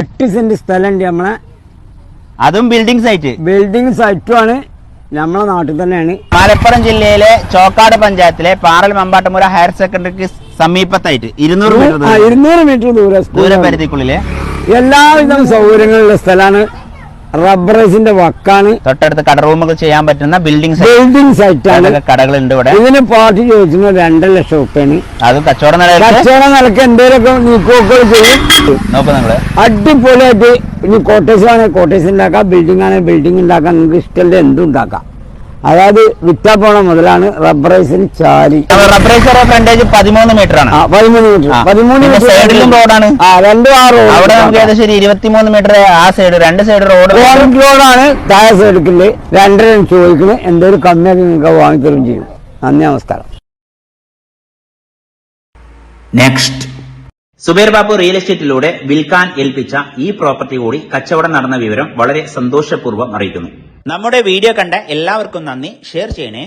8 saint സ്ഥലമുണ്ട് നമ്മളെ. അതും ബിൽഡിംഗ് സൈറ്റുമാണ്. നമ്മളെ നാട്ടിൽ തന്നെയാണ്. മലപ്പുറം ജില്ലയിലെ ചോക്കാട് പഞ്ചായത്തിലെ പാറൽ മമ്പാട്ടുമുര ഹയർ സെക്കൻഡറിക്ക് സമീപത്തായിട്ട് 200 മീറ്റർ ദൂരപരിധിക്കുള്ളിലെ എല്ലാവിധ സൗകര്യങ്ങളുള്ള സ്ഥലമാണ്. റബ്ബറൈസിന്റെ വക്കാണ്. തൊട്ടടുത്ത് കട റൂമുകൾ ചെയ്യാൻ പറ്റുന്ന ബിൽഡിംഗ് സൈറ്റാണ്. കടകളുണ്ട് ഇവിടെ. ഇതിന് പാർട്ടി ചോദിക്കുന്നത് 2 ലക്ഷം രൂപയാണ്. അതും കച്ചവടം നിലക്ക് എന്തെങ്കിലുമൊക്കെ നീക്കുവൊക്കെ ചെയ്യും. നോക്കൂ നിങ്ങള് അടിപൊളിയായിട്ട്. ഇനി കോട്ടേഴ്സ് ആണ് കോട്ടേഴ്സ് ഉണ്ടാക്കാം, ബിൽഡിംഗ് ആണ് ബിൽഡിംഗ് ഉണ്ടാക്കാം, നിങ്ങൾക്ക് ഇഷ്ടമുള്ള എന്തും ഉണ്ടാക്കാം. അതായത് വിറ്റാ പോണ മുതലാണ് റബ്ബറൈസിന് ചാരി. റബ്ബറൈസർ ഫ്രണ്ടേജ് 13 മീറ്റർ ആണ്. 13 മീറ്റർ സൈഡിലും റോഡാണ്. അവിടെ നമുക്ക് ഏകദേശം 23 മീറ്റർ ആ സൈഡ് 2 സൈഡ് റോഡാണ്. താഴെ സൈഡില് 2.5 ചോദിക്കുന്നത്. എന്തെങ്കിലും കമ്മിയാക്കി നിങ്ങൾക്ക് വാങ്ങിത്തരും ചെയ്യും. നന്ദി, നമസ്കാരം. നെക്സ്റ്റ് സുബൈർ ബാബു റിയൽ എസ്റ്റേറ്റിലൂടെ വിൽക്കാൻ ഏൽപ്പിച്ച ഈ പ്രോപ്പർട്ടി കൂടി കച്ചവടം നടന്ന വിവരം വളരെ സന്തോഷപൂർവ്വം അറിയിക്കുന്നു. നമ്മുടെ വീഡിയോ കണ്ട എല്ലാവർക്കും നന്ദി. ഷെയർ ചെയ്യണേ.